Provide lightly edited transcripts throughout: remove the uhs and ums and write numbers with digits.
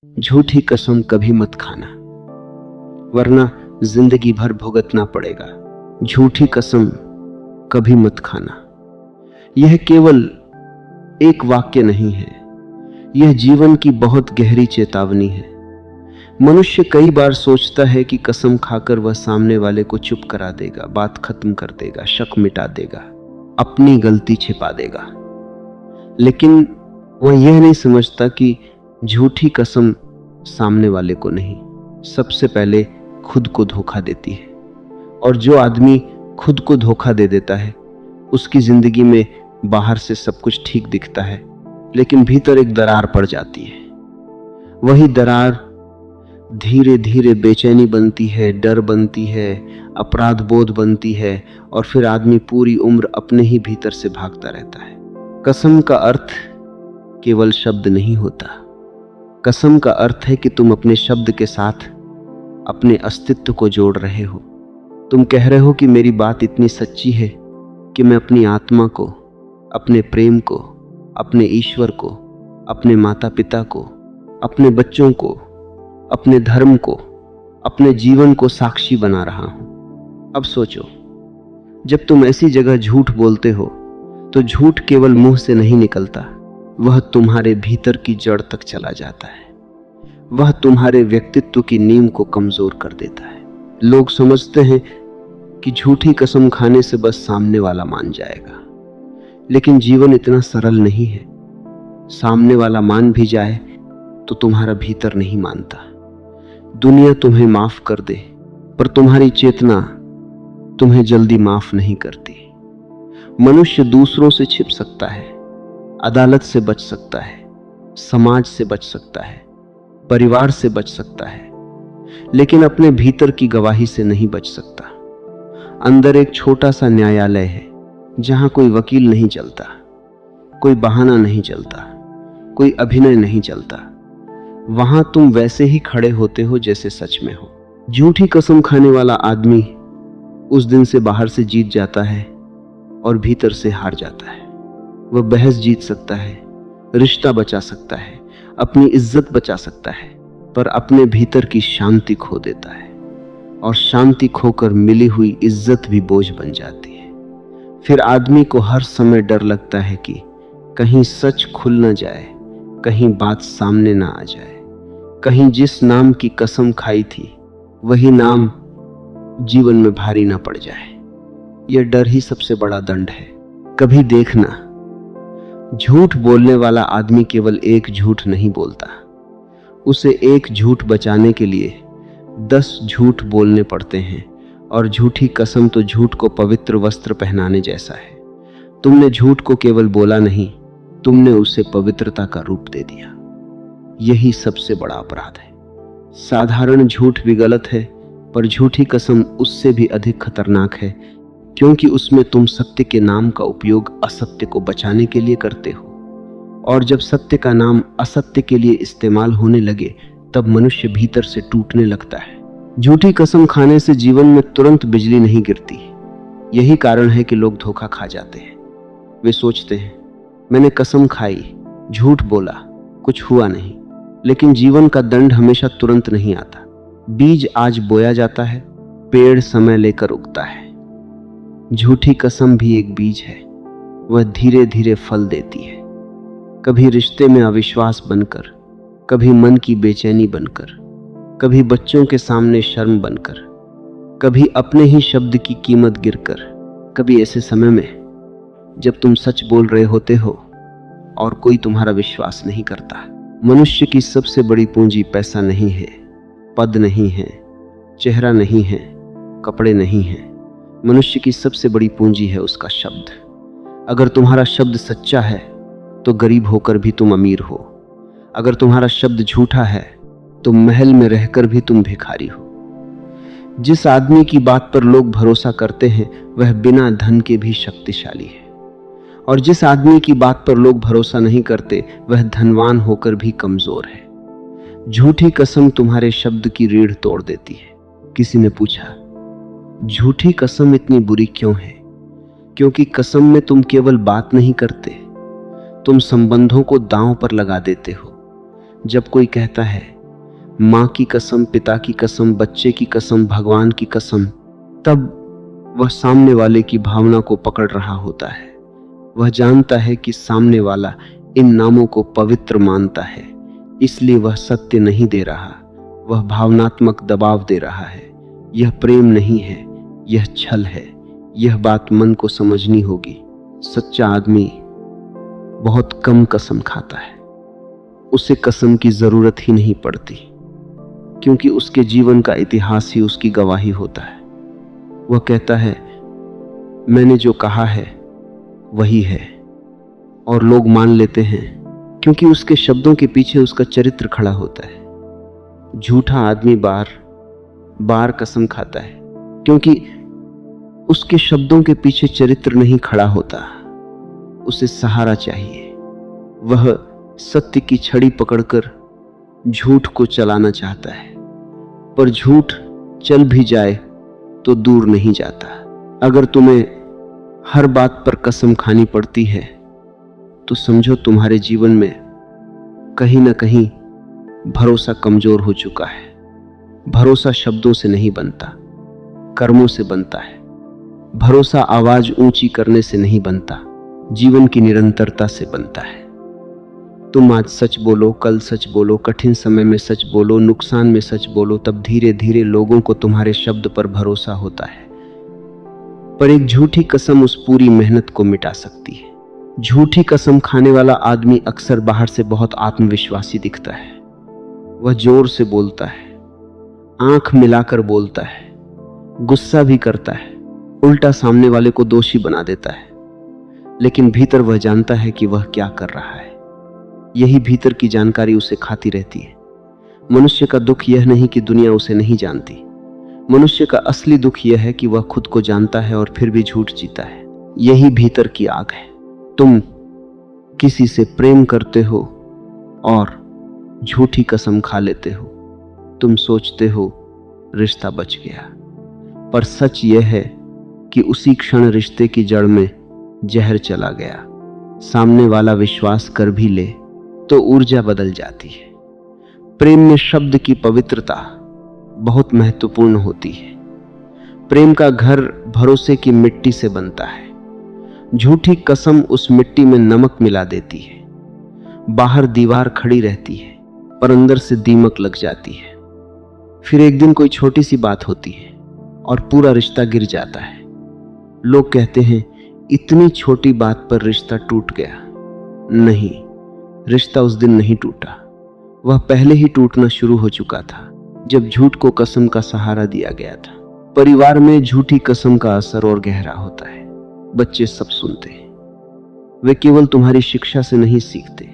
झूठी कसम कभी मत खाना, वरना जिंदगी भर भुगतना पड़ेगा। झूठी कसम कभी मत खाना। यह केवल एक वाक्य नहीं है, यह जीवन की बहुत गहरी चेतावनी है। मनुष्य कई बार सोचता है कि कसम खाकर वह सामने वाले को चुप करा देगा, बात खत्म कर देगा, शक मिटा देगा, अपनी गलती छिपा देगा। लेकिन वह यह नहीं समझता कि झूठी कसम सामने वाले को नहीं, सबसे पहले खुद को धोखा देती है। और जो आदमी खुद को धोखा दे देता है, उसकी जिंदगी में बाहर से सब कुछ ठीक दिखता है, लेकिन भीतर एक दरार पड़ जाती है। वही दरार धीरे धीरे बेचैनी बनती है, डर बनती है, अपराध बोध बनती है, और फिर आदमी पूरी उम्र अपने ही भीतर से भागता रहता है। कसम का अर्थ केवल शब्द नहीं होता। कसम का अर्थ है कि तुम अपने शब्द के साथ अपने अस्तित्व को जोड़ रहे हो। तुम कह रहे हो कि मेरी बात इतनी सच्ची है कि मैं अपनी आत्मा को, अपने प्रेम को, अपने ईश्वर को, अपने माता पिता को, अपने बच्चों को, अपने धर्म को, अपने जीवन को साक्षी बना रहा हूं। अब सोचो, जब तुम ऐसी जगह झूठ बोलते हो तो झूठ केवल मुंह से नहीं निकलता, वह तुम्हारे भीतर की जड़ तक चला जाता है। वह तुम्हारे व्यक्तित्व की नींव को कमजोर कर देता है। लोग समझते हैं कि झूठी कसम खाने से बस सामने वाला मान जाएगा, लेकिन जीवन इतना सरल नहीं है। सामने वाला मान भी जाए तो तुम्हारा भीतर नहीं मानता। दुनिया तुम्हें माफ कर दे, पर तुम्हारी चेतना तुम्हें जल्दी माफ नहीं करती। मनुष्य दूसरों से छिप सकता है, अदालत से बच सकता है, समाज से बच सकता है, परिवार से बच सकता है, लेकिन अपने भीतर की गवाही से नहीं बच सकता। अंदर एक छोटा सा न्यायालय है, जहां कोई वकील नहीं चलता, कोई बहाना नहीं चलता, कोई अभिनय नहीं चलता। वहां तुम वैसे ही खड़े होते हो जैसे सच में हो। झूठी कसम खाने वाला आदमी उस दिन से बाहर से जीत जाता है और भीतर से हार जाता है। वह बहस जीत सकता है, रिश्ता बचा सकता है, अपनी इज्जत बचा सकता है, पर अपने भीतर की शांति खो देता है, और शांति खोकर मिली हुई इज्जत भी बोझ बन जाती है। फिर आदमी को हर समय डर लगता है कि कहीं सच खुल न जाए, कहीं बात सामने ना आ जाए, कहीं जिस नाम की कसम खाई थी वही नाम जीवन में भारी ना पड़ जाए। यह डर ही सबसे बड़ा दंड है। कभी देखना, झूठ बोलने वाला आदमी केवल एक झूठ नहीं बोलता, उसे एक झूठ बचाने के लिए 10 झूठ बोलने पड़ते हैं। और झूठी कसम तो झूठ को पवित्र वस्त्र पहनाने जैसा है। तुमने झूठ को केवल बोला नहीं, तुमने उसे पवित्रता का रूप दे दिया। यही सबसे बड़ा अपराध है। साधारण झूठ भी गलत है, पर झूठी कसम उससे भी अधिक खतरनाक है, क्योंकि उसमें तुम सत्य के नाम का उपयोग असत्य को बचाने के लिए करते हो। और जब सत्य का नाम असत्य के लिए इस्तेमाल होने लगे, तब मनुष्य भीतर से टूटने लगता है। झूठी कसम खाने से जीवन में तुरंत बिजली नहीं गिरती। यही कारण है कि लोग धोखा खा जाते हैं। वे सोचते हैं, मैंने कसम खाई, झूठ बोला, कुछ हुआ नहीं। लेकिन जीवन का दंड हमेशा तुरंत नहीं आता। बीज आज बोया जाता है, पेड़ समय लेकर उगता है। झूठी कसम भी एक बीज है, वह धीरे धीरे फल देती है। कभी रिश्ते में अविश्वास बनकर, कभी मन की बेचैनी बनकर, कभी बच्चों के सामने शर्म बनकर, कभी अपने ही शब्द की कीमत गिरकर। कभी ऐसे समय में जब तुम सच बोल रहे होते हो और कोई तुम्हारा विश्वास नहीं करता। मनुष्य की सबसे बड़ी पूंजी पैसा नहीं है, पद नहीं है, चेहरा नहीं है, कपड़े नहीं है। मनुष्य की सबसे बड़ी पूंजी है उसका शब्द। अगर तुम्हारा शब्द सच्चा है तो गरीब होकर भी तुम अमीर हो। अगर तुम्हारा शब्द झूठा है तो महल में रहकर भी तुम भिखारी हो। जिस आदमी की बात पर लोग भरोसा करते हैं, वह बिना धन के भी शक्तिशाली है, और जिस आदमी की बात पर लोग भरोसा नहीं करते, वह धनवान होकर भी कमजोर है। झूठी कसम तुम्हारे शब्द की रीढ़ तोड़ देती है। किसी ने पूछा, झूठी कसम इतनी बुरी क्यों है? क्योंकि कसम में तुम केवल बात नहीं करते, तुम संबंधों को दांव पर लगा देते हो। जब कोई कहता है माँ की कसम, पिता की कसम, बच्चे की कसम, भगवान की कसम, तब वह सामने वाले की भावना को पकड़ रहा होता है। वह जानता है कि सामने वाला इन नामों को पवित्र मानता है, इसलिए वह सत्य नहीं दे रहा, वह भावनात्मक दबाव दे रहा है। यह प्रेम नहीं है, यह छल है। यह बात मन को समझनी होगी। सच्चा आदमी बहुत कम कसम खाता है, उसे कसम की जरूरत ही नहीं पड़ती, क्योंकि उसके जीवन का इतिहास ही उसकी गवाही होता है। वह कहता है मैंने जो कहा है वही है, और लोग मान लेते हैं क्योंकि उसके शब्दों के पीछे उसका चरित्र खड़ा होता है। झूठा आदमी बार बार कसम खाता है क्योंकि उसके शब्दों के पीछे चरित्र नहीं खड़ा होता, उसे सहारा चाहिए। वह सत्य की छड़ी पकड़कर झूठ को चलाना चाहता है, पर झूठ चल भी जाए तो दूर नहीं जाता। अगर तुम्हें हर बात पर कसम खानी पड़ती है तो समझो तुम्हारे जीवन में कहीं ना कहीं भरोसा कमजोर हो चुका है। भरोसा शब्दों से नहीं बनता, कर्मों से बनता है। भरोसा आवाज ऊंची करने से नहीं बनता, जीवन की निरंतरता से बनता है। तुम आज सच बोलो, कल सच बोलो, कठिन समय में सच बोलो, नुकसान में सच बोलो, तब धीरे धीरे लोगों को तुम्हारे शब्द पर भरोसा होता है। पर एक झूठी कसम उस पूरी मेहनत को मिटा सकती है। झूठी कसम खाने वाला आदमी अक्सर बाहर से बहुत आत्मविश्वासी दिखता है। वह जोर से बोलता है, आंख मिलाकर बोलता है, गुस्सा भी करता है, उल्टा सामने वाले को दोषी बना देता है, लेकिन भीतर वह जानता है कि वह क्या कर रहा है। यही भीतर की जानकारी उसे खाती रहती है। मनुष्य का दुख यह नहीं कि दुनिया उसे नहीं जानती, मनुष्य का असली दुख यह है कि वह खुद को जानता है और फिर भी झूठ जीता है। यही भीतर की आग है। तुम किसी से प्रेम करते हो और झूठी कसम खा लेते हो। तुम सोचते हो रिश्ता बच गया, पर सच यह है कि उसी क्षण रिश्ते की जड़ में जहर चला गया। सामने वाला विश्वास कर भी ले तो ऊर्जा बदल जाती है। प्रेम में शब्द की पवित्रता बहुत महत्वपूर्ण होती है। प्रेम का घर भरोसे की मिट्टी से बनता है। झूठी कसम उस मिट्टी में नमक मिला देती है। बाहर दीवार खड़ी रहती है पर अंदर से दीमक लग जाती है। फिर एक दिन कोई छोटी सी बात होती है और पूरा रिश्ता गिर जाता है। लोग कहते हैं इतनी छोटी बात पर रिश्ता टूट गया। नहीं, रिश्ता उस दिन नहीं टूटा, वह पहले ही टूटना शुरू हो चुका था जब झूठ को कसम का सहारा दिया गया था। परिवार में झूठी कसम का असर और गहरा होता है। बच्चे सब सुनते हैं, वे केवल तुम्हारी शिक्षा से नहीं सीखते,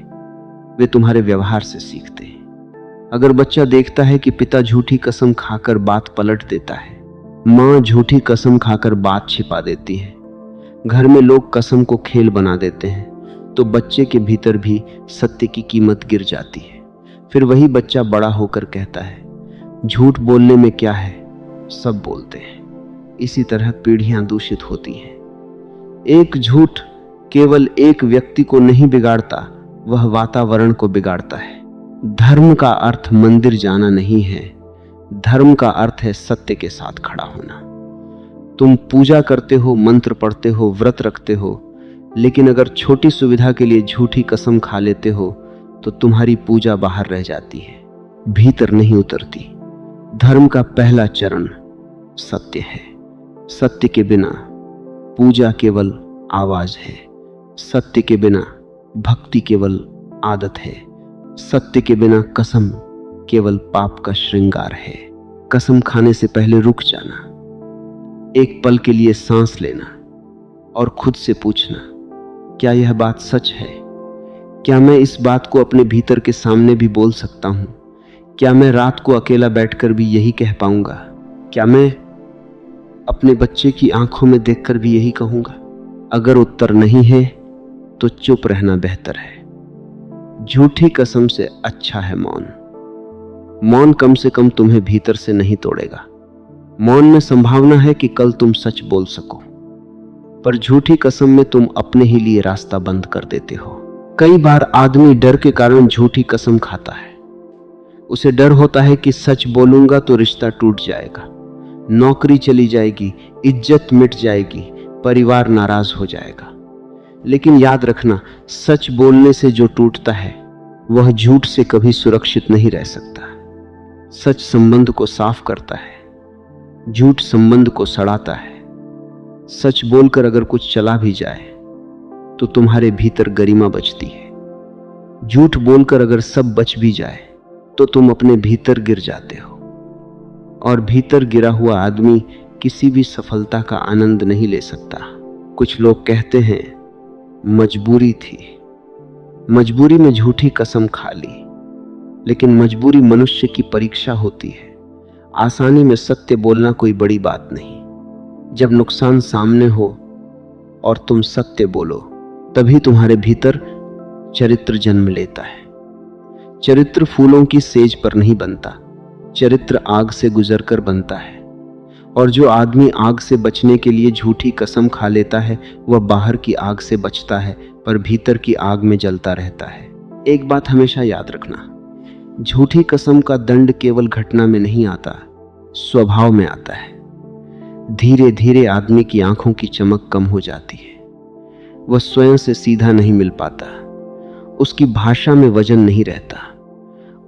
वे तुम्हारे व्यवहार से सीखते हैं। अगर बच्चा देखता है कि पिता झूठी कसम खाकर बात पलट देता है, माँ झूठी कसम खाकर बात छिपा देती है, घर में लोग कसम को खेल बना देते हैं, तो बच्चे के भीतर भी सत्य की कीमत गिर जाती है। फिर वही बच्चा बड़ा होकर कहता है झूठ बोलने में क्या है, सब बोलते हैं। इसी तरह पीढ़ियां दूषित होती हैं। एक झूठ केवल एक व्यक्ति को नहीं बिगाड़ता, वह वातावरण को बिगाड़ता है। धर्म का अर्थ मंदिर जाना नहीं है, धर्म का अर्थ है सत्य के साथ खड़ा होना। तुम पूजा करते हो, मंत्र पढ़ते हो, व्रत रखते हो, लेकिन अगर छोटी सुविधा के लिए झूठी कसम खा लेते हो तो तुम्हारी पूजा बाहर रह जाती है, भीतर नहीं उतरती। धर्म का पहला चरण सत्य है। सत्य के बिना पूजा केवल आवाज है, सत्य के बिना भक्ति केवल आदत है, सत्य के बिना कसम केवल पाप का श्रृंगार है। कसम खाने से पहले रुक जाना, एक पल के लिए सांस लेना और खुद से पूछना, क्या यह बात सच है? क्या मैं इस बात को अपने भीतर के सामने भी बोल सकता हूं? क्या मैं रात को अकेला बैठकर भी यही कह पाऊंगा? क्या मैं अपने बच्चे की आंखों में देखकर भी यही कहूंगा? अगर उत्तर नहीं है तो चुप रहना बेहतर है। झूठी कसम से अच्छा है मौन। मौन कम से कम तुम्हें भीतर से नहीं तोड़ेगा। मौन में संभावना है कि कल तुम सच बोल सको, पर झूठी कसम में तुम अपने ही लिए रास्ता बंद कर देते हो। कई बार आदमी डर के कारण झूठी कसम खाता है। उसे डर होता है कि सच बोलूंगा तो रिश्ता टूट जाएगा, नौकरी चली जाएगी, इज्जत मिट जाएगी, परिवार नाराज हो जाएगा। लेकिन याद रखना, सच बोलने से जो टूटता है वह झूठ से कभी सुरक्षित नहीं रह सकता। सच संबंध को साफ करता है, झूठ संबंध को सड़ाता है। सच बोलकर अगर कुछ चला भी जाए तो तुम्हारे भीतर गरिमा बचती है। झूठ बोलकर अगर सब बच भी जाए तो तुम अपने भीतर गिर जाते हो, और भीतर गिरा हुआ आदमी किसी भी सफलता का आनंद नहीं ले सकता। कुछ लोग कहते हैं मजबूरी थी, मजबूरी में झूठी कसम खा ली, लेकिन मजबूरी मनुष्य की परीक्षा होती है। आसानी में सत्य बोलना कोई बड़ी बात नहीं। जब नुकसान सामने हो और तुम सत्य बोलो, तभी तुम्हारे भीतर चरित्र जन्म लेता है। चरित्र फूलों की सेज पर नहीं बनता, चरित्र आग से गुजरकर बनता है। और जो आदमी आग से बचने के लिए झूठी कसम खा लेता है, वह बाहर की आग से बचता है पर भीतर की आग में जलता रहता है। एक बात हमेशा याद रखना, झूठी कसम का दंड केवल घटना में नहीं आता, स्वभाव में आता है। धीरे धीरे आदमी की आंखों की चमक कम हो जाती है, वह स्वयं से सीधा नहीं मिल पाता, उसकी भाषा में वजन नहीं रहता,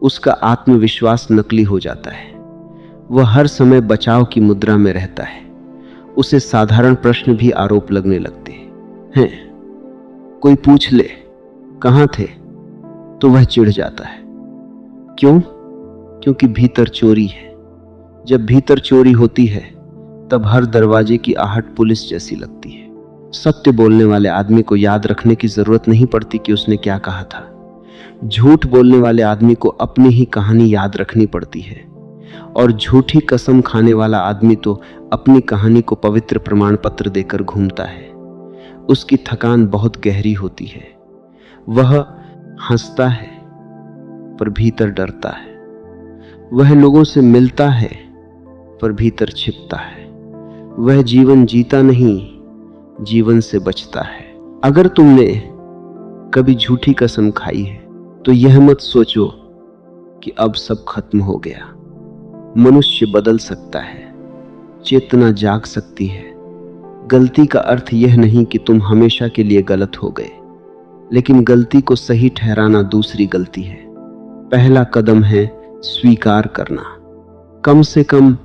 उसका आत्मविश्वास नकली हो जाता है, वह हर समय बचाव की मुद्रा में रहता है, उसे साधारण प्रश्न भी आरोप लगने लगते हैं। कोई पूछ ले कहाँ थे तो वह चिढ़ जाता है। क्यों? क्योंकि भीतर चोरी है। जब भीतर चोरी होती है तब हर दरवाजे की आहट पुलिस जैसी लगती है। सत्य बोलने वाले आदमी को याद रखने की जरूरत नहीं पड़ती कि उसने क्या कहा था। झूठ बोलने वाले आदमी को अपनी ही कहानी याद रखनी पड़ती है, और झूठी कसम खाने वाला आदमी तो अपनी कहानी को पवित्र प्रमाण पत्र देकर घूमता है। उसकी थकान बहुत गहरी होती है। वह हंसता है पर भीतर डरता है, वह लोगों से मिलता है पर भीतर छिपता है। वह जीवन जीता नहीं, जीवन से बचता है। अगर तुमने कभी झूठी कसम खाई है तो यह मत सोचो कि अब सब खत्म हो गया। मनुष्य बदल सकता है, चेतना जाग सकती है। गलती का अर्थ यह नहीं कि तुम हमेशा के लिए गलत हो गए, लेकिन गलती को सही ठहराना दूसरी गलती है। पहला कदम है स्वीकार करना। कम से कम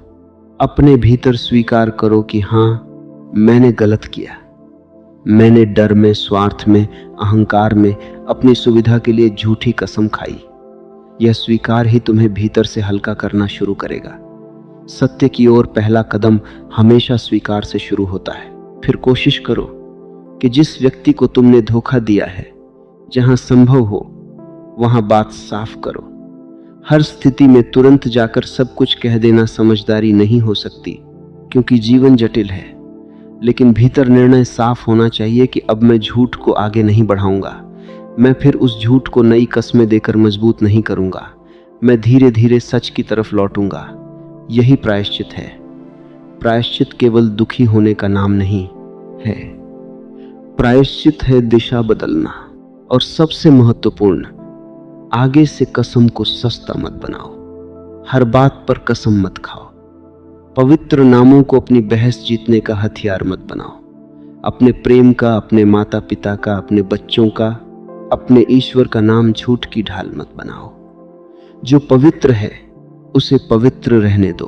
अपने भीतर स्वीकार करो कि हाँ, मैंने गलत किया। मैंने डर में, स्वार्थ में, अहंकार में अपनी सुविधा के लिए झूठी कसम खाई। यह स्वीकार ही तुम्हें भीतर से हल्का करना शुरू करेगा। सत्य की ओर पहला कदम हमेशा स्वीकार से शुरू होता है। फिर कोशिश करो कि जिस व्यक्ति को तुमने धोखा दिया है, जहां संभव हो वहां बात साफ करो। हर स्थिति में तुरंत जाकर सब कुछ कह देना समझदारी नहीं हो सकती, क्योंकि जीवन जटिल है। लेकिन भीतर निर्णय साफ होना चाहिए कि अब मैं झूठ को आगे नहीं बढ़ाऊंगा। मैं फिर उस झूठ को नई कस्में देकर मजबूत नहीं करूंगा। मैं धीरे धीरे सच की तरफ लौटूंगा। यही प्रायश्चित है। प्रायश्चित केवल दुखी होने का नाम नहीं है, प्रायश्चित है दिशा बदलना। और सबसे महत्वपूर्ण, आगे से कसम को सस्ता मत बनाओ। हर बात पर कसम मत खाओ। पवित्र नामों को अपनी बहस जीतने का हथियार मत बनाओ। अपने प्रेम का, अपने माता पिता का, अपने बच्चों का, अपने ईश्वर का नाम झूठ की ढाल मत बनाओ। जो पवित्र है उसे पवित्र रहने दो।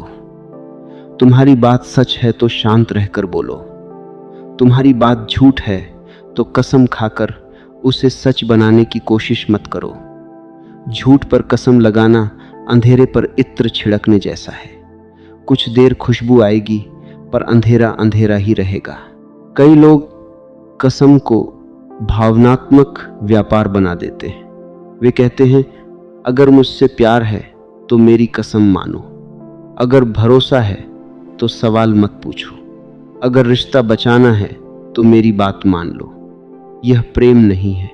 तुम्हारी बात सच है तो शांत रहकर बोलो। तुम्हारी बात झूठ है तो कसम खाकर उसे सच बनाने की कोशिश मत करो। झूठ पर कसम लगाना अंधेरे पर इत्र छिड़कने जैसा है। कुछ देर खुशबू आएगी पर अंधेरा अंधेरा ही रहेगा। कई लोग कसम को भावनात्मक व्यापार बना देते हैं। वे कहते हैं, अगर मुझसे प्यार है तो मेरी कसम मानो, अगर भरोसा है तो सवाल मत पूछो, अगर रिश्ता बचाना है तो मेरी बात मान लो। यह प्रेम नहीं है।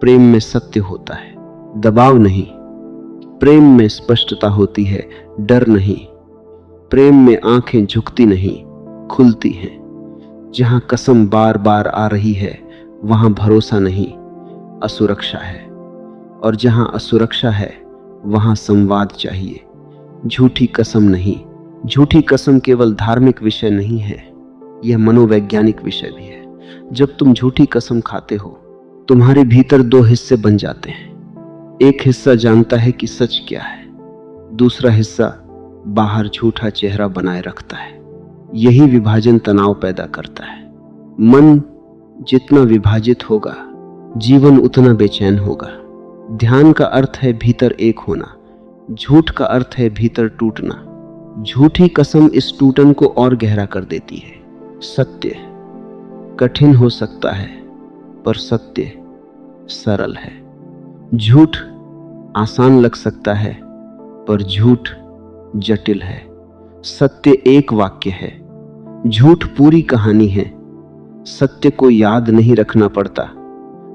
प्रेम में सत्य होता है, दबाव नहीं। प्रेम में स्पष्टता होती है, डर नहीं। प्रेम में आंखें झुकती नहीं, खुलती हैं। जहां कसम बार बार आ रही है वहां भरोसा नहीं, असुरक्षा है। और जहां असुरक्षा है वहां संवाद चाहिए, झूठी कसम नहीं। झूठी कसम केवल धार्मिक विषय नहीं है, यह मनोवैज्ञानिक विषय भी है। जब तुम झूठी कसम खाते हो, तुम्हारे भीतर दो हिस्से बन जाते हैं। एक हिस्सा जानता है कि सच क्या है, दूसरा हिस्सा बाहर झूठा चेहरा बनाए रखता है। यही विभाजन तनाव पैदा करता है। मन जितना विभाजित होगा, जीवन उतना बेचैन होगा। ध्यान का अर्थ है भीतर एक होना, झूठ का अर्थ है भीतर टूटना। झूठी कसम इस टूटन को और गहरा कर देती है। सत्य कठिन हो सकता है, पर सत्य सरल है। झूठ आसान लग सकता है, पर झूठ जटिल है। सत्य एक वाक्य है, झूठ पूरी कहानी है। सत्य को याद नहीं रखना पड़ता,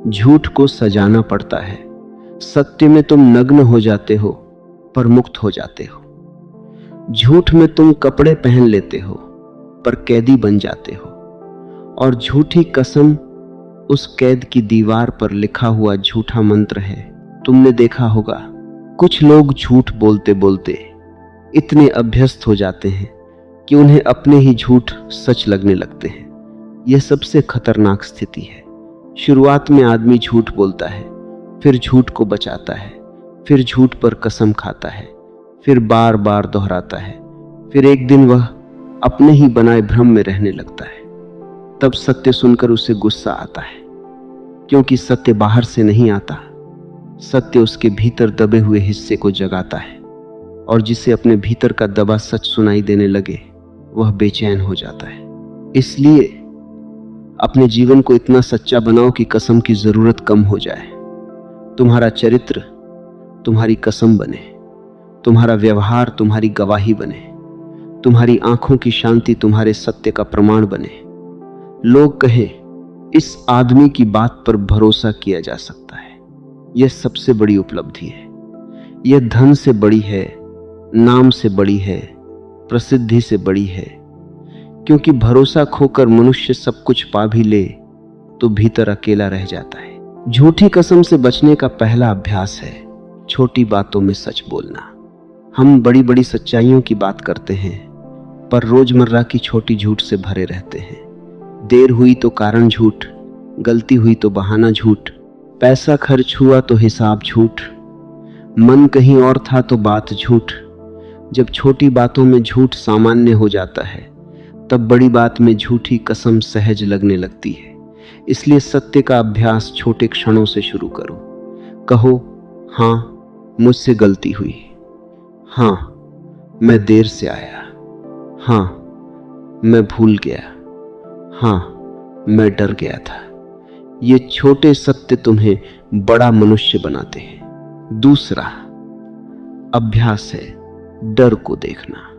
झूठ को सजाना पड़ता है। सत्य में तुम नग्न हो जाते हो, पर मुक्त हो जाते हो। झूठ में तुम कपड़े पहन लेते हो, पर कैदी बन जाते हो। और झूठी कसम उस कैद की दीवार पर लिखा हुआ झूठा मंत्र है। तुमने देखा होगा, कुछ लोग झूठ बोलते बोलते इतने अभ्यस्त हो जाते हैं कि उन्हें अपने ही झूठ सच लगने लगते हैं। यह सबसे खतरनाक स्थिति है। शुरुआत में आदमी झूठ बोलता है, फिर झूठ को बचाता है, फिर झूठ पर कसम खाता है, फिर बार बार दोहराता है। फिर एक दिन वह अपने ही बनाए भ्रम में रहने लगता है। तब सत्य सुनकर उसे गुस्सा आता है, क्योंकि सत्य बाहर से नहीं आता। सत्य उसके भीतर दबे हुए हिस्से को जगाता है, और जिसे अपने भीतर का दबा सच सुनाई देने लगे, वह बेचैन हो जाता है। इसलिए अपने जीवन को इतना सच्चा बनाओ कि कसम की जरूरत कम हो जाए। तुम्हारा चरित्र तुम्हारी कसम बने, तुम्हारा व्यवहार तुम्हारी गवाही बने, तुम्हारी आंखों की शांति तुम्हारे सत्य का प्रमाण बने। लोग कहें, इस आदमी की बात पर भरोसा किया जा सकता है। यह सबसे बड़ी उपलब्धि है। यह धन से बड़ी है, नाम से बड़ी है, प्रसिद्धि से बड़ी है। क्योंकि भरोसा खोकर मनुष्य सब कुछ पा भी ले तो भीतर अकेला रह जाता है। झूठी कसम से बचने का पहला अभ्यास है छोटी बातों में सच बोलना। हम बड़ी बड़ी सच्चाइयों की बात करते हैं, पर रोजमर्रा की छोटी झूठ से भरे रहते हैं। देर हुई तो कारण झूठ, गलती हुई तो बहाना झूठ, पैसा खर्च हुआ तो हिसाब झूठ, मन कहीं और था तो बात झूठ। जब छोटी बातों में झूठ सामान्य हो जाता है, तब बड़ी बात में झूठी कसम सहज लगने लगती है। इसलिए सत्य का अभ्यास छोटे क्षणों से शुरू करो। कहो, हाँ मुझसे गलती हुई, हाँ मैं देर से आया, हाँ मैं भूल गया, हाँ मैं डर गया था। ये छोटे सत्य तुम्हें बड़ा मनुष्य बनाते हैं। दूसरा अभ्यास है डर को देखना।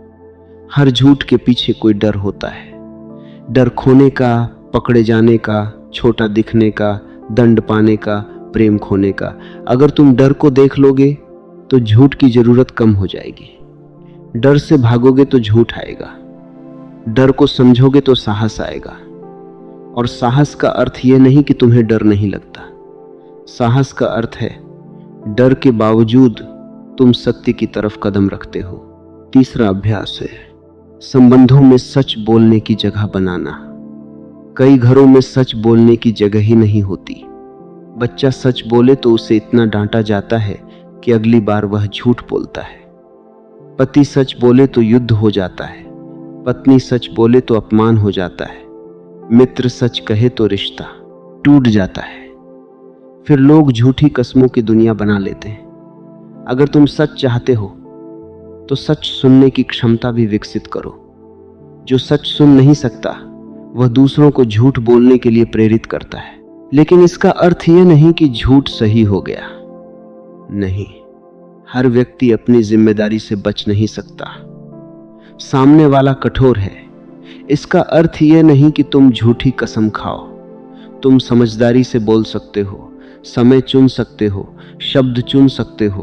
हर झूठ के पीछे कोई डर होता है। डर खोने का, पकड़े जाने का, छोटा दिखने का, दंड पाने का, प्रेम खोने का। अगर तुम डर को देख लोगे तो झूठ की जरूरत कम हो जाएगी। डर से भागोगे तो झूठ आएगा, डर को समझोगे तो साहस आएगा। और साहस का अर्थ यह नहीं कि तुम्हें डर नहीं लगता। साहस का अर्थ है डर के बावजूद तुम सत्य की तरफ कदम रखते हो। तीसरा अभ्यास है संबंधों में सच बोलने की जगह बनाना। कई घरों में सच बोलने की जगह ही नहीं होती। बच्चा सच बोले तो उसे इतना डांटा जाता है कि अगली बार वह झूठ बोलता है। पति सच बोले तो युद्ध हो जाता है, पत्नी सच बोले तो अपमान हो जाता है, मित्र सच कहे तो रिश्ता टूट जाता है। फिर लोग झूठी कस्मों की दुनिया बना लेते हैं। अगर तुम सच चाहते हो तो सच सुनने की क्षमता भी विकसित करो। जो सच सुन नहीं सकता वह दूसरों को झूठ बोलने के लिए प्रेरित करता है। लेकिन इसका अर्थ यह नहीं कि झूठ सही हो गया। नहीं, हर व्यक्ति अपनी जिम्मेदारी से बच नहीं सकता। सामने वाला कठोर है, इसका अर्थ यह नहीं कि तुम झूठी कसम खाओ। तुम समझदारी से बोल सकते हो, समय चुन सकते हो, शब्द चुन सकते हो,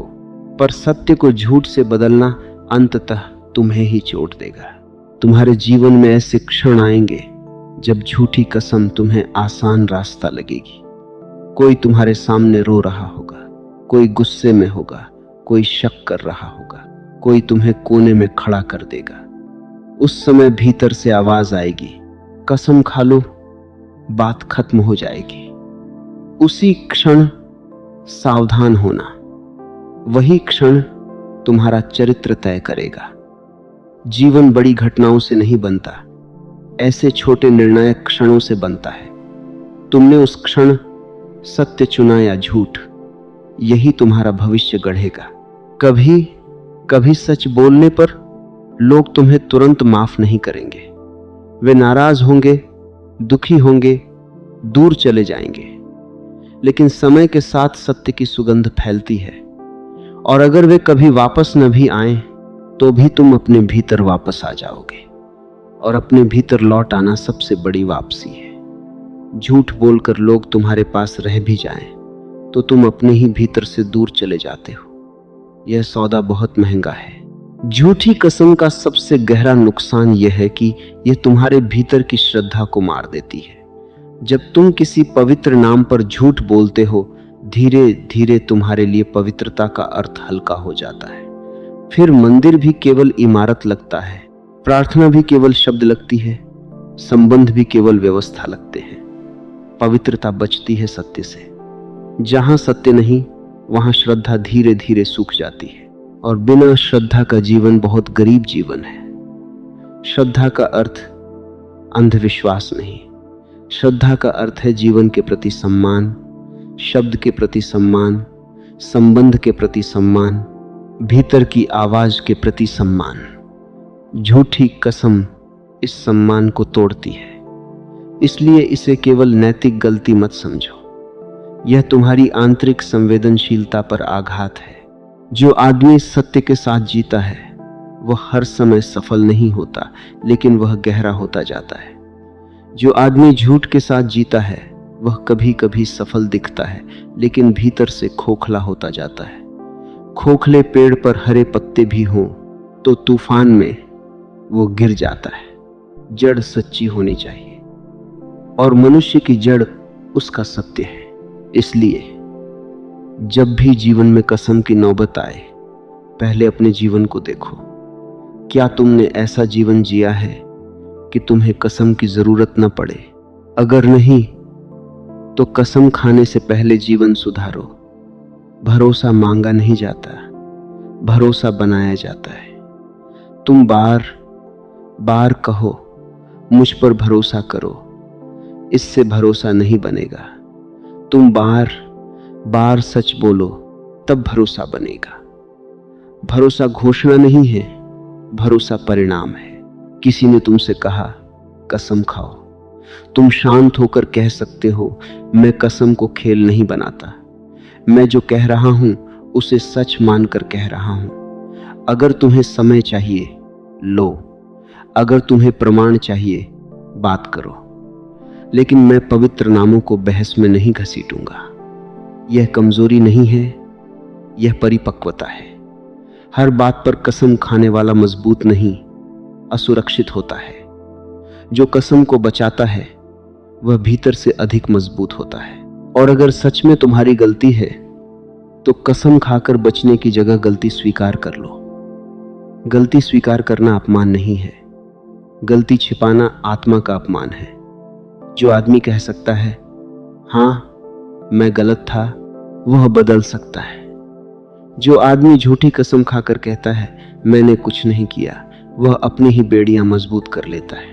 पर सत्य को झूठ से बदलना अंततः तुम्हें ही चोट देगा। तुम्हारे जीवन में ऐसे क्षण आएंगे जब झूठी कसम तुम्हें आसान रास्ता लगेगी। कोई तुम्हारे सामने रो रहा होगा, कोई गुस्से में होगा, कोई शक कर रहा होगा, कोई तुम्हें कोने में खड़ा कर देगा। उस समय भीतर से आवाज आएगी, कसम खा लो, बात खत्म हो जाएगी। उसी क्षण सावधान होना, वही क्षण तुम्हारा चरित्र तय करेगा। जीवन बड़ी घटनाओं से नहीं बनता, ऐसे छोटे निर्णायक क्षणों से बनता है। तुमने उस क्षण सत्य चुना या झूठ, यही तुम्हारा भविष्य गढ़ेगा। कभी कभी सच बोलने पर लोग तुम्हें तुरंत माफ नहीं करेंगे। वे नाराज होंगे, दुखी होंगे, दूर चले जाएंगे। लेकिन समय के साथ सत्य की सुगंध फैलती है, और अगर वे कभी वापस न भी आए तो भी तुम अपने भीतर वापस आ जाओगे। और अपने भीतर लौट आना सबसे बड़ी वापसी है। झूठ बोलकर लोग तुम्हारे पास रह भी जाएं तो तुम अपने ही भीतर से दूर चले जाते हो। यह सौदा बहुत महंगा है। झूठी कसम का सबसे गहरा नुकसान यह है कि यह तुम्हारे भीतर की श्रद्धा को मार देती है। जब तुम किसी पवित्र नाम पर झूठ बोलते हो, धीरे धीरे तुम्हारे लिए पवित्रता का अर्थ हल्का हो जाता है। फिर मंदिर भी केवल इमारत लगता है, प्रार्थना भी केवल शब्द लगती है, संबंध भी केवल व्यवस्था लगते हैं। पवित्रता बचती है सत्य से। जहां सत्य नहीं, वहां श्रद्धा धीरे धीरे सूख जाती है, और बिना श्रद्धा का जीवन बहुत गरीब जीवन है। श्रद्धा का अर्थ अंधविश्वास नहीं, श्रद्धा का अर्थ है जीवन के प्रति सम्मान, शब्द के प्रति सम्मान, संबंध के प्रति सम्मान, भीतर की आवाज के प्रति सम्मान। झूठी कसम इस सम्मान को तोड़ती है, इसलिए इसे केवल नैतिक गलती मत समझो। यह तुम्हारी आंतरिक संवेदनशीलता पर आघात है। जो आदमी सत्य के साथ जीता है वह हर समय सफल नहीं होता, लेकिन वह गहरा होता जाता है। जो आदमी झूठ के साथ जीता है वह कभी कभी सफल दिखता है, लेकिन भीतर से खोखला होता जाता है। खोखले पेड़ पर हरे पत्ते भी हों तो तूफान में वो गिर जाता है। जड़ सच्ची होनी चाहिए, और मनुष्य की जड़ उसका सत्य है। इसलिए जब भी जीवन में कसम की नौबत आए, पहले अपने जीवन को देखो। क्या तुमने ऐसा जीवन जिया है कि तुम्हें कसम की जरूरत न पड़े? अगर नहीं तो कसम खाने से पहले जीवन सुधारो। भरोसा मांगा नहीं जाता, भरोसा बनाया जाता है। तुम बार बार कहो मुझ पर भरोसा करो, इससे भरोसा नहीं बनेगा। तुम बार बार सच बोलो, तब भरोसा बनेगा। भरोसा घोषणा नहीं है, भरोसा परिणाम है। किसी ने तुमसे कहा कसम खाओ, तुम शांत होकर कह सकते हो मैं कसम को खेल नहीं बनाता, मैं जो कह रहा हूं उसे सच मानकर कह रहा हूं। अगर तुम्हें समय चाहिए लो, अगर तुम्हें प्रमाण चाहिए बात करो, लेकिन मैं पवित्र नामों को बहस में नहीं घसीटूंगा। यह कमजोरी नहीं है, यह परिपक्वता है। हर बात पर कसम खाने वाला मजबूत नहीं, असुरक्षित होता है। जो कसम को बचाता है वह भीतर से अधिक मजबूत होता है। और अगर सच में तुम्हारी गलती है तो कसम खाकर बचने की जगह गलती स्वीकार कर लो। गलती स्वीकार करना अपमान नहीं है, गलती छिपाना आत्मा का अपमान है। जो आदमी कह सकता है हाँ मैं गलत था, वह बदल सकता है। जो आदमी झूठी कसम खाकर कहता है मैंने कुछ नहीं किया, वह अपनी ही बेड़ियां मजबूत कर लेता है।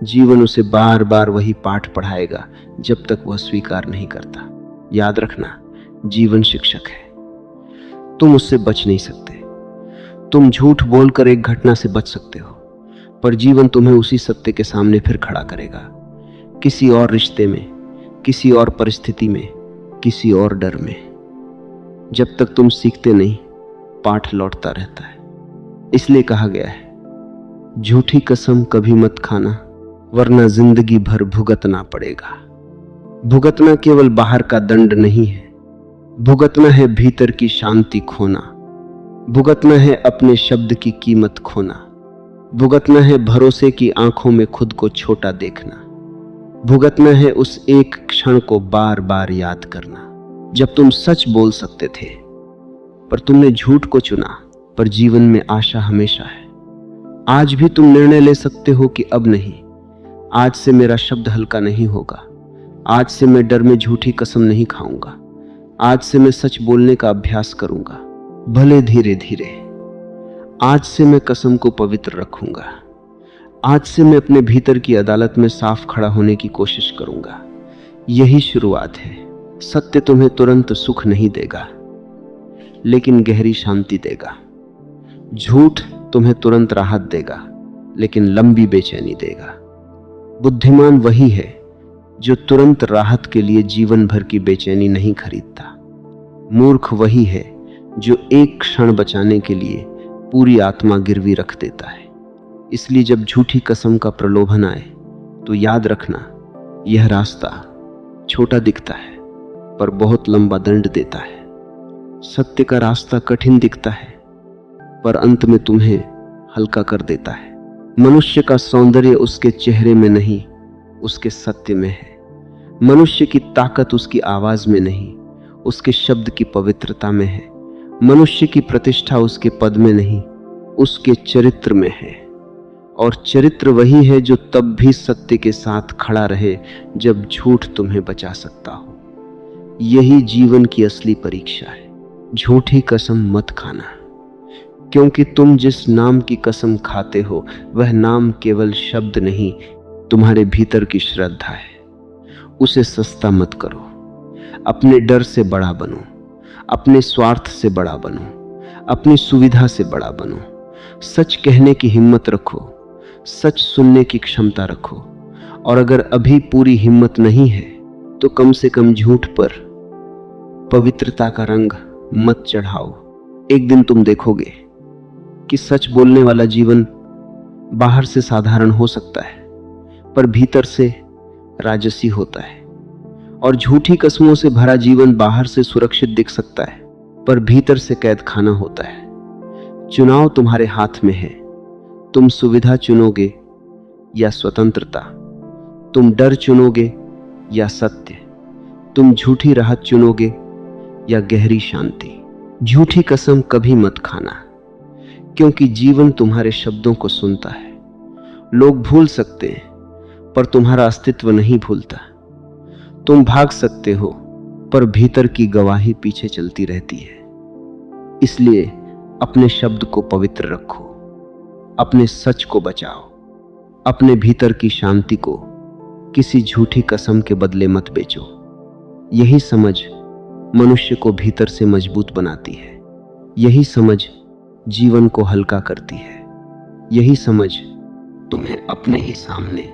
जीवन उसे बार बार वही पाठ पढ़ाएगा जब तक वह स्वीकार नहीं करता। याद रखना, जीवन शिक्षक है, तुम उससे बच नहीं सकते। तुम झूठ बोलकर एक घटना से बच सकते हो, पर जीवन तुम्हें उसी सत्य के सामने फिर खड़ा करेगा। किसी और रिश्ते में, किसी और परिस्थिति में, किसी और डर में। जब तक तुम सीखते नहीं, पाठ लौटता रहता है। इसलिए कहा गया है झूठी कसम कभी मत खाना, वरना जिंदगी भर भुगतना पड़ेगा। भुगतना केवल बाहर का दंड नहीं है, भुगतना है भीतर की शांति खोना, भुगतना है अपने शब्द की कीमत खोना, भुगतना है भरोसे की आंखों में खुद को छोटा देखना, भुगतना है उस एक क्षण को बार बार याद करना जब तुम सच बोल सकते थे, पर तुमने झूठ को चुना। पर जीवन में आशा हमेशा है। आज भी तुम निर्णय ले सकते हो कि अब नहीं, आज से मेरा शब्द हल्का नहीं होगा, आज से मैं डर में झूठी कसम नहीं खाऊंगा, आज से मैं सच बोलने का अभ्यास करूंगा, भले धीरे धीरे। आज से मैं कसम को पवित्र रखूंगा। आज से मैं अपने भीतर की अदालत में साफ खड़ा होने की कोशिश करूंगा। यही शुरुआत है। सत्य तुम्हें तुरंत सुख नहीं देगा, लेकिन गहरी शांति देगा। झूठ तुम्हें तुरंत राहत देगा, लेकिन लंबी बेचैनी देगा। बुद्धिमान वही है जो तुरंत राहत के लिए जीवन भर की बेचैनी नहीं खरीदता। मूर्ख वही है जो एक क्षण बचाने के लिए पूरी आत्मा गिरवी रख देता है। इसलिए जब झूठी कसम का प्रलोभन आए तो याद रखना, यह रास्ता छोटा दिखता है पर बहुत लंबा दंड देता है। सत्य का रास्ता कठिन दिखता है पर अंत में तुम्हें हल्का कर देता है। मनुष्य का सौंदर्य उसके चेहरे में नहीं, उसके सत्य में है। मनुष्य की ताकत उसकी आवाज में नहीं, उसके शब्द की पवित्रता में है। मनुष्य की प्रतिष्ठा उसके पद में नहीं, उसके चरित्र में है। और चरित्र वही है जो तब भी सत्य के साथ खड़ा रहे जब झूठ तुम्हें बचा सकता हो। यही जीवन की असली परीक्षा है। झूठी कसम मत खाना, क्योंकि तुम जिस नाम की कसम खाते हो वह नाम केवल शब्द नहीं, तुम्हारे भीतर की श्रद्धा है। उसे सस्ता मत करो। अपने डर से बड़ा बनो, अपने स्वार्थ से बड़ा बनो, अपनी सुविधा से बड़ा बनो। सच कहने की हिम्मत रखो, सच सुनने की क्षमता रखो। और अगर अभी पूरी हिम्मत नहीं है तो कम से कम झूठ पर पवित्रता का रंग मत चढ़ाओ। एक दिन तुम देखोगे कि सच बोलने वाला जीवन बाहर से साधारण हो सकता है पर भीतर से राजसी होता है। और झूठी कसमों से भरा जीवन बाहर से सुरक्षित दिख सकता है पर भीतर से कैद खाना होता है। चुनाव तुम्हारे हाथ में है। तुम सुविधा चुनोगे या स्वतंत्रता, तुम डर चुनोगे या सत्य, तुम झूठी राहत चुनोगे या गहरी शांति। झूठी कसम कभी मत खाना, क्योंकि जीवन तुम्हारे शब्दों को सुनता है। लोग भूल सकते हैं पर तुम्हारा अस्तित्व नहीं भूलता। तुम भाग सकते हो पर भीतर की गवाही पीछे चलती रहती है। इसलिए अपने शब्द को पवित्र रखो, अपने सच को बचाओ, अपने भीतर की शांति को किसी झूठी कसम के बदले मत बेचो। यही समझ मनुष्य को भीतर से मजबूत बनाती है। यही समझ जीवन को हल्का करती है। यही समझ तुम्हें अपने ही सामने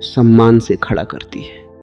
सम्मान से खड़ा करती है।